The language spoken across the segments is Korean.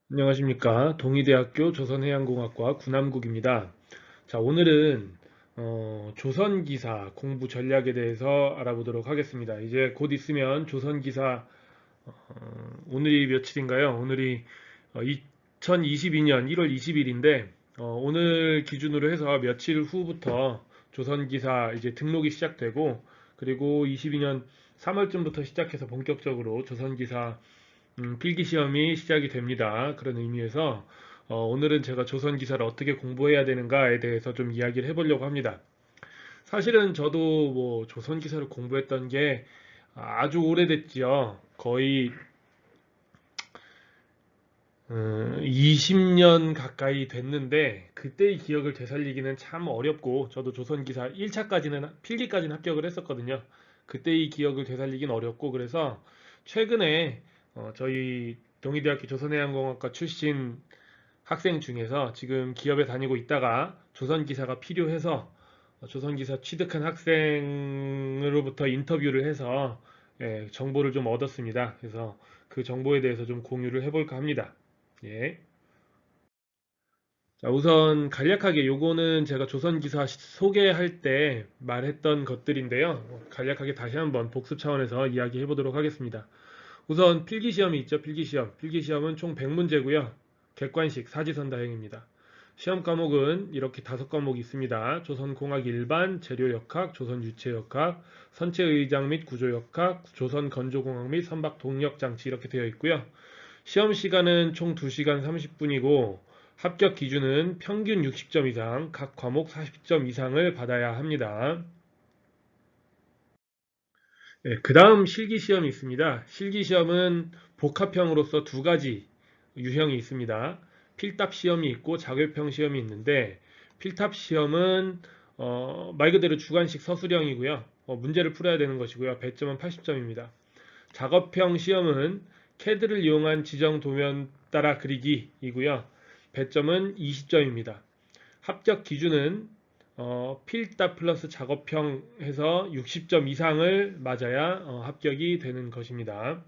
안녕하십니까. 동의대학교 조선해양공학과 군함국입니다. 자, 오늘은 조선기사 공부 전략에 대해서 알아보도록 하겠습니다. 이제 곧 있으면 조선기사 오늘이 며칠인가요? 오늘이 2022년 1월 20일인데 오늘 기준으로 해서 며칠 후부터 조선기사 이제 등록이 시작되고 그리고 22년 3월쯤부터 시작해서 본격적으로 조선기사 필기 시험이 시작이 됩니다. 그런 의미에서 오늘은 제가 조선 기사를 어떻게 공부해야 되는가에 대해서 좀 이야기를 해보려고 합니다. 사실은 저도 뭐 조선 기사를 공부했던 게 아주 오래됐지요. 거의 20년 가까이 됐는데 그때의 기억을 되살리기는 참 어렵고 저도 조선 기사 1차까지는 필기까지는 합격을 했었거든요. 그때의 기억을 되살리긴 어렵고 그래서 최근에 저희 동의대학교 조선해양공학과 출신 학생 중에서 지금 기업에 다니고 있다가 조선기사가 필요해서 조선기사 취득한 학생으로부터 인터뷰를 해서 정보를 좀 얻었습니다. 그래서 그 정보에 대해서 좀 공유를 해볼까 합니다. 예. 자, 우선 간략하게 요거는 제가 조선기사 소개할 때 말했던 것들인데요. 간략하게 다시 한번 복습 차원에서 이야기해 보도록 하겠습니다. 우선 필기시험이 있죠. 필기시험. 필기시험은 총 100문제고요. 객관식 사지선다형입니다. 시험 과목은 이렇게 5과목이 있습니다. 조선공학 일반, 재료역학, 조선유체역학, 선체의장 및 구조역학, 조선건조공학 및 선박동력장치 이렇게 되어 있고요. 시험 시간은 총 2시간 30분이고 합격 기준은 평균 60점 이상, 각 과목 40점 이상을 받아야 합니다. 네, 그 다음 실기시험이 있습니다. 실기시험은 복합형으로서 두 가지 유형이 있습니다. 필답 시험이 있고 자교평 시험이 있는데 필답 시험은 말 그대로 주관식 서술형이고요. 문제를 풀어야 되는 것이고요. 배점은 80점입니다. 작업형 시험은 캐드를 이용한 지정 도면 따라 그리기이고요. 배점은 20점입니다. 합격 기준은 필답 플러스 작업형 해서 60점 이상을 맞아야 합격이 되는 것입니다.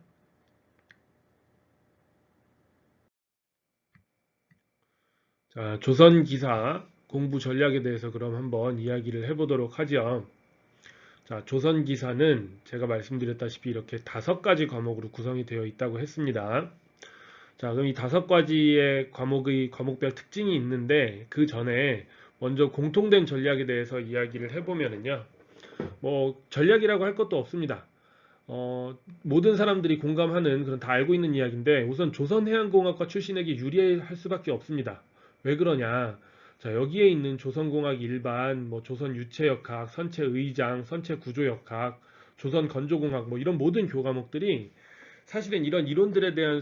자, 조선 기사 공부 전략에 대해서 그럼 한번 이야기를 해보도록 하죠. 자, 조선 기사는 제가 말씀드렸다시피 이렇게 5가지 과목으로 구성이 되어 있다고 했습니다. 자, 그럼 이 5가지의 과목의 과목별 특징이 있는데 그 전에 먼저 공통된 전략에 대해서 이야기를 해보면은요. 뭐 전략이라고 할 것도 없습니다. 모든 사람들이 공감하는 그런 다 알고 있는 이야기인데 우선 조선해양공학과 출신에게 유리할 수밖에 없습니다. 왜 그러냐? 자, 여기에 있는 조선공학 일반, 뭐 조선유체역학, 선체의장, 선체구조역학, 조선건조공학 뭐 이런 모든 교과목들이 사실은 이런 이론들에 대한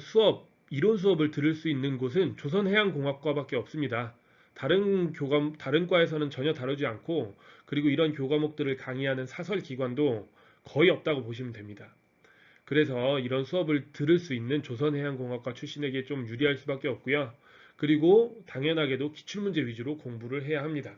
이론 수업을 들을 수 있는 곳은 조선해양공학과밖에 없습니다. 다른 과에서는 전혀 다루지 않고, 그리고 이런 교과목들을 강의하는 사설 기관도 거의 없다고 보시면 됩니다. 그래서 이런 수업을 들을 수 있는 조선해양공학과 출신에게 좀 유리할 수밖에 없고요. 그리고 당연하게도 기출문제 위주로 공부를 해야 합니다.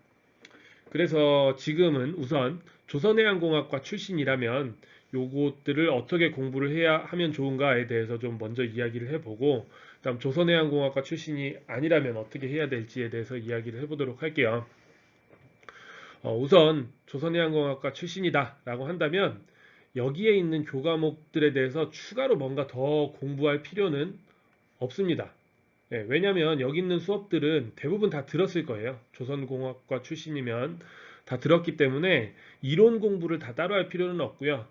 그래서 지금은 우선 조선해양공학과 출신이라면 요것들을 어떻게 공부를 해야 하면 좋은가에 대해서 좀 먼저 이야기를 해보고 그다음 조선해양공학과 출신이 아니라면 어떻게 해야 될지에 대해서 이야기를 해보도록 할게요. 우선 조선해양공학과 출신이다라고 한다면 여기에 있는 교과목들에 대해서 추가로 뭔가 더 공부할 필요는 없습니다. 왜냐하면 여기 있는 수업들은 대부분 다 들었을 거예요. 조선공학과 출신이면 다 들었기 때문에 이론 공부를 다 따로 할 필요는 없고요.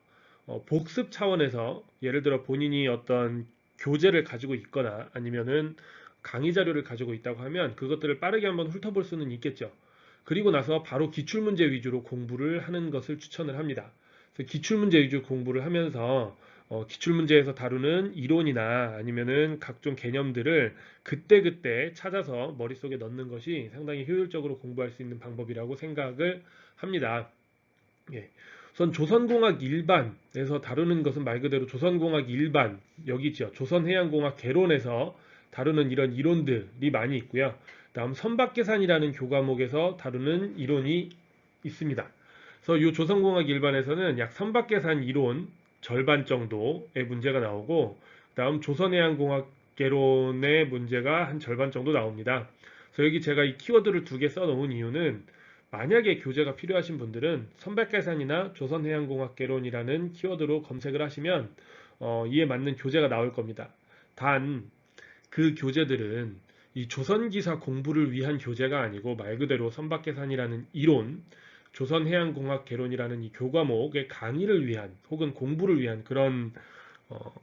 복습 차원에서 예를 들어 본인이 어떤 교재를 가지고 있거나 아니면은 강의 자료를 가지고 있다고 하면 그것들을 빠르게 한번 훑어볼 수는 있겠죠. 그리고 나서 바로 기출문제 위주로 공부를 하는 것을 추천을 합니다. 그래서 기출문제 위주 공부를 하면서 기출문제에서 다루는 이론이나 아니면은 각종 개념들을 그때그때 찾아서 머릿속에 넣는 것이 상당히 효율적으로 공부할 수 있는 방법이라고 생각을 합니다. 예. 우선 조선공학 일반에서 다루는 것은 말 그대로 조선공학 일반, 여기 있죠. 조선해양공학 개론에서 다루는 이런 이론들이 많이 있고요. 다음 선박계산이라는 교과목에서 다루는 이론이 있습니다. 그래서 이 조선공학 일반에서는 약 선박계산 이론 절반 정도의 문제가 나오고, 다음 조선해양공학 공학개론의 문제가 한 절반 정도 나옵니다. 그래서 여기 제가 이 키워드를 2개 써놓은 이유는 만약에 교재가 필요하신 분들은 선박계산이나 조선해양공학개론이라는 키워드로 검색을 하시면 이에 맞는 교재가 나올 겁니다. 단 그 교재들은 이 조선기사 공부를 위한 교재가 아니고 말 그대로 선박계산이라는 이론, 조선해양공학개론이라는 이 교과목의 강의를 위한 혹은 공부를 위한 그런 어,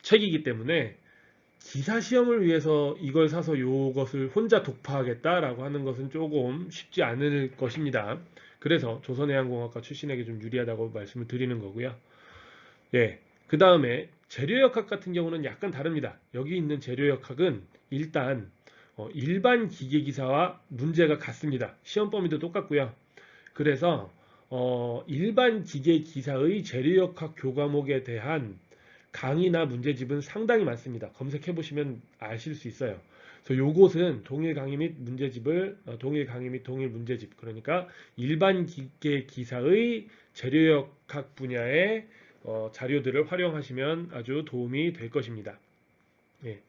책이기 때문에 기사 시험을 위해서 이걸 사서 이것을 혼자 독파하겠다라고 하는 것은 조금 쉽지 않을 것입니다. 그래서 조선해양공학과 출신에게 좀 유리하다고 말씀을 드리는 거고요. 예. 그 다음에 재료역학 같은 경우는 약간 다릅니다. 여기 있는 재료역학은 일단 일반 기계기사와 문제가 같습니다. 시험 범위도 똑같고요. 그래서 일반 기계기사의 재료역학 교과목에 대한 강의나 문제집은 상당히 많습니다. 검색해 보시면 아실 수 있어요. 그래서 요것은 동일 강의 및 문제집을 동일 강의 및 동일 문제집, 그러니까 일반 기계 기사의 재료역학 분야의 자료들을 활용하시면 아주 도움이 될 것입니다. 예.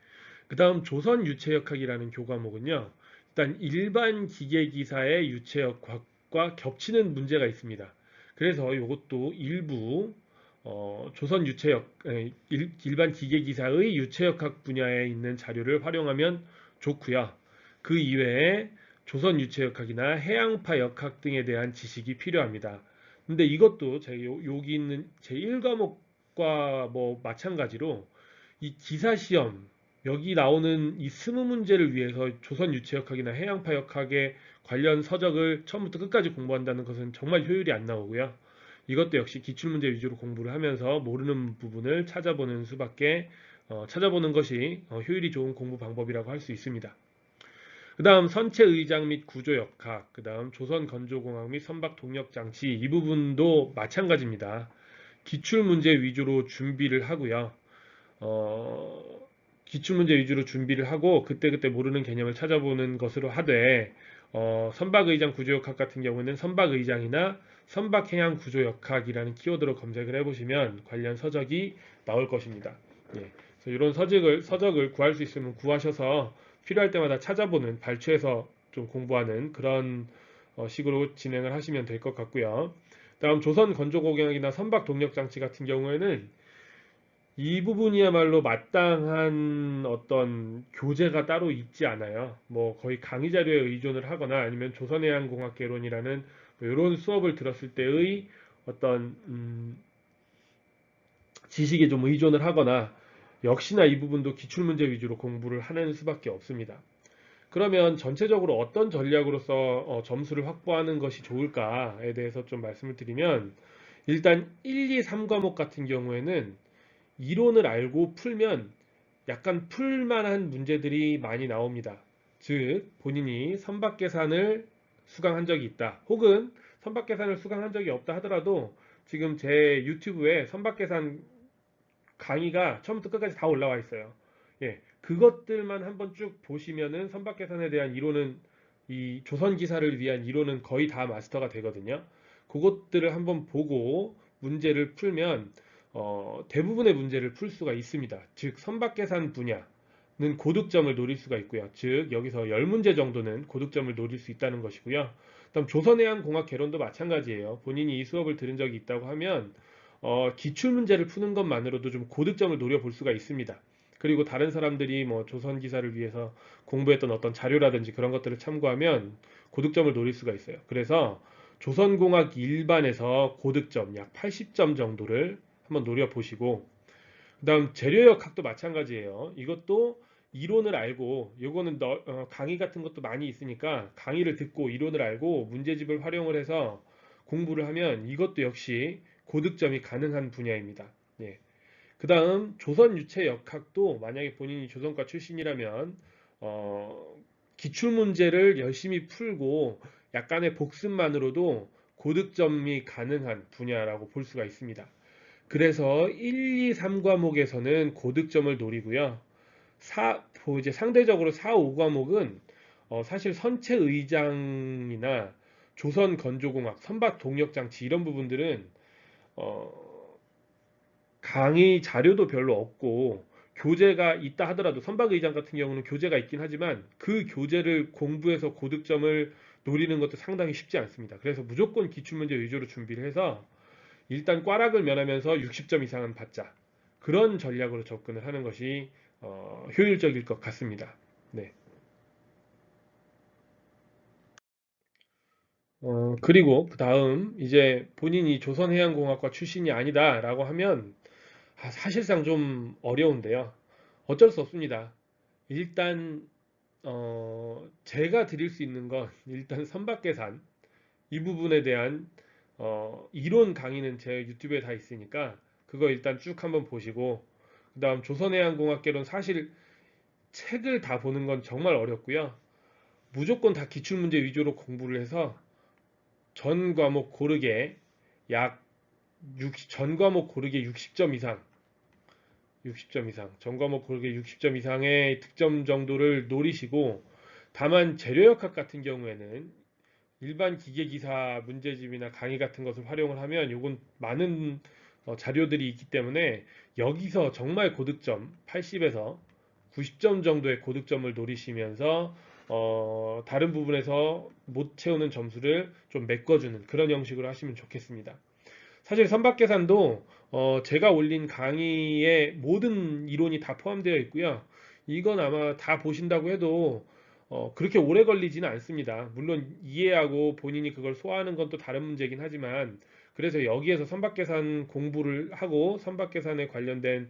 그 다음 조선 유체역학이라는 교과목은요. 일단 일반 기계기사의 유체역학과 겹치는 문제가 있습니다. 그래서 이것도 일부 조선 유체역 일반 기계기사의 유체역학 분야에 있는 자료를 활용하면 좋고요. 그 이외에 조선 유체역학이나 해양파 역학 등에 대한 지식이 필요합니다. 근데 이것도 여기 있는 제1과목과 뭐 마찬가지로 이 기사 시험 여기 나오는 이 20문제를 위해서 조선 유체역학이나 해양파 역학의 관련 서적을 처음부터 끝까지 공부한다는 것은 정말 효율이 안 나오고요. 이것도 역시 기출문제 위주로 공부를 하면서 모르는 부분을 찾아보는 것이 효율이 좋은 공부 방법이라고 할 수 있습니다. 그 다음 선체의장 및 구조역학, 그 다음 조선건조공학 및 선박동력장치 이 부분도 마찬가지입니다. 기출문제 위주로 준비를 하고요. 기출문제 위주로 준비를 하고 그때그때 모르는 개념을 찾아보는 것으로 하되 선박의장 구조역학 같은 경우는 선박의장이나 선박해양 구조역학이라는 키워드로 검색을 해보시면 관련 서적이 나올 것입니다. 예, 그래서 이런 서적을 구할 수 있으면 구하셔서 필요할 때마다 찾아보는 발췌해서 좀 공부하는 그런 식으로 진행을 하시면 될 것 같고요. 다음 조선 건조공학이나 선박 동력 장치 같은 경우에는 이 부분이야말로 마땅한 어떤 교재가 따로 있지 않아요. 뭐 거의 강의 자료에 의존을 하거나 아니면 조선해양공학개론이라는 뭐 이런 수업을 들었을 때의 어떤 지식에 좀 의존을 하거나 역시나 이 부분도 기출문제 위주로 공부를 하는 수밖에 없습니다. 그러면 전체적으로 어떤 전략으로서 점수를 확보하는 것이 좋을까에 대해서 좀 말씀을 드리면 일단 1, 2, 3과목 같은 경우에는 이론을 알고 풀면 약간 풀만한 문제들이 많이 나옵니다. 즉, 본인이 선박계산을 수강한 적이 있다. 혹은 선박계산을 수강한 적이 없다 하더라도 지금 제 유튜브에 선박계산 강의가 처음부터 끝까지 다 올라와 있어요. 예, 그것들만 한번 쭉 보시면은 선박계산에 대한 이론은 이 조선 기사를 위한 이론은 거의 다 마스터가 되거든요. 그것들을 한번 보고 문제를 풀면 대부분의 문제를 풀 수가 있습니다. 즉 선박계산 분야는 고득점을 노릴 수가 있고요. 즉 여기서 10문제 정도는 고득점을 노릴 수 있다는 것이고요. 그다음 조선해양공학 개론도 마찬가지예요. 본인이 이 수업을 들은 적이 있다고 하면 기출 문제를 푸는 것만으로도 좀 고득점을 노려볼 수가 있습니다. 그리고 다른 사람들이 뭐 조선 기사를 위해서 공부했던 어떤 자료라든지 그런 것들을 참고하면 고득점을 노릴 수가 있어요. 그래서 조선공학 일반에서 고득점 약 80점 정도를 한번 노려보시고 그다음 재료역학도 마찬가지예요. 이것도 이론을 알고 요거는 강의 같은 것도 많이 있으니까 강의를 듣고 이론을 알고 문제집을 활용을 해서 공부를 하면 이것도 역시 고득점이 가능한 분야입니다. 예. 그 다음 조선 유체 역학도 만약에 본인이 조선과 출신이라면 기출 문제를 열심히 풀고 약간의 복습만으로도 고득점이 가능한 분야라고 볼 수가 있습니다. 그래서 1, 2, 3과목에서는 고득점을 노리고요. 이제 상대적으로 4, 5과목은 사실 선체의장이나 조선 건조공학, 선박 동력장치 이런 부분들은 어, 강의 자료도 별로 없고 교재가 있다 하더라도 선박의장 같은 경우는 교재가 있긴 하지만 그 교재를 공부해서 고득점을 노리는 것도 상당히 쉽지 않습니다. 그래서 무조건 기출문제 위주로 준비를 해서 일단 꽈락을 면하면서 60점 이상은 받자. 그런 전략으로 접근을 하는 것이 효율적일 것 같습니다. 네. 그리고 그 다음 이제 본인이 조선해양공학과 출신이 아니다라고 하면 사실상 좀 어려운데요. 어쩔 수 없습니다. 일단 제가 드릴 수 있는 건 일단 선박계산 이 부분에 대한 이론 강의는 제 유튜브에 다 있으니까 그거 일단 쭉 한번 보시고 그다음 조선해양공학개론 사실 책을 다 보는 건 정말 어렵고요. 무조건 다 기출문제 위주로 공부를 해서 전 과목 고르게 약 전 과목 고르게 60점 이상 60점 이상, 전 과목 고르게 60점 이상의 득점 정도를 노리시고, 다만 재료역학 같은 경우에는 일반 기계기사 문제집이나 강의 같은 것을 활용을 하면 요건 많은 자료들이 있기 때문에 여기서 정말 고득점 80에서 90점 정도의 고득점을 노리시면서 다른 부분에서 못 채우는 점수를 좀 메꿔주는 그런 형식으로 하시면 좋겠습니다. 사실 선박계산도 제가 올린 강의에 모든 이론이 다 포함되어 있고요. 이건 아마 다 보신다고 해도 그렇게 오래 걸리지는 않습니다. 물론 이해하고 본인이 그걸 소화하는 건 또 다른 문제긴 하지만 그래서 여기에서 선박계산 공부를 하고 선박계산에 관련된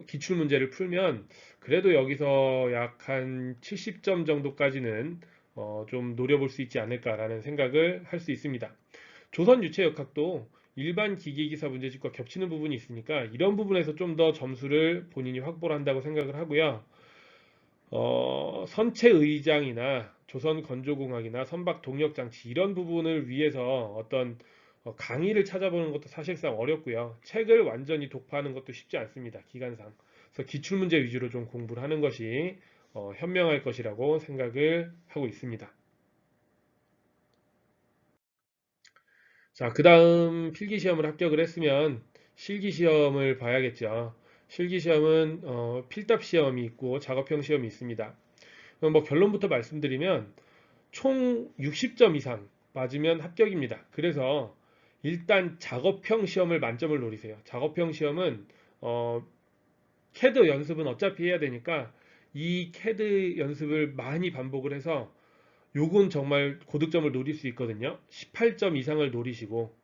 기출 문제를 풀면 그래도 여기서 약 한 70점 정도까지는 좀 노려볼 수 있지 않을까라는 생각을 할 수 있습니다. 조선 유체역학도 일반 기계기사 문제집과 겹치는 부분이 있으니까 이런 부분에서 좀 더 점수를 본인이 확보를 한다고 생각을 하고요. 선체의장이나 조선건조공학이나 선박 동력장치 이런 부분을 위해서 어떤 강의를 찾아보는 것도 사실상 어렵고요. 책을 완전히 독파하는 것도 쉽지 않습니다. 기간상. 그래서 기출문제 위주로 좀 공부를 하는 것이 현명할 것이라고 생각을 하고 있습니다. 자, 그 다음 필기시험을 합격을 했으면 실기시험을 봐야겠죠. 실기시험은 필답시험이 있고 작업형 시험이 있습니다. 그럼 뭐 결론부터 말씀드리면 총 60점 이상 맞으면 합격입니다. 그래서 일단 작업형 시험을 만점을 노리세요. 작업형 시험은 CAD 연습은 어차피 해야 되니까 이 CAD 연습을 많이 반복을 해서 요건 정말 고득점을 노릴 수 있거든요. 18점 이상을 노리시고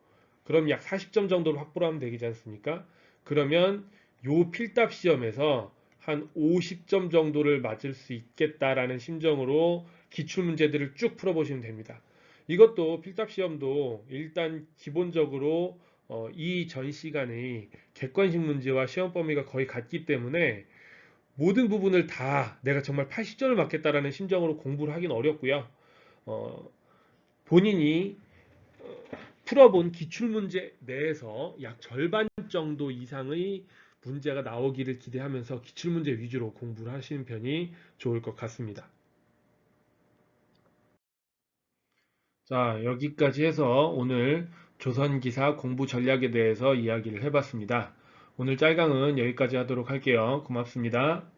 그럼 약 40점 정도를 확보를 하면 되지 않습니까? 그러면 요 필답 시험에서 한 50점 정도를 맞을 수 있겠다라는 심정으로 기출 문제들을 쭉 풀어보시면 됩니다. 이것도 필답 시험도 일단 기본적으로 이 전 시간의 객관식 문제와 시험 범위가 거의 같기 때문에 모든 부분을 다 내가 정말 80점을 맞겠다라는 심정으로 공부를 하긴 어렵고요. 어, 본인이 풀어본 기출문제 내에서 약 절반 정도 이상의 문제가 나오기를 기대하면서 기출문제 위주로 공부를 하시는 편이 좋을 것 같습니다. 자, 여기까지 해서 오늘 조선기사 공부 전략에 대해서 이야기를 해봤습니다. 오늘 짤강은 여기까지 하도록 할게요. 고맙습니다.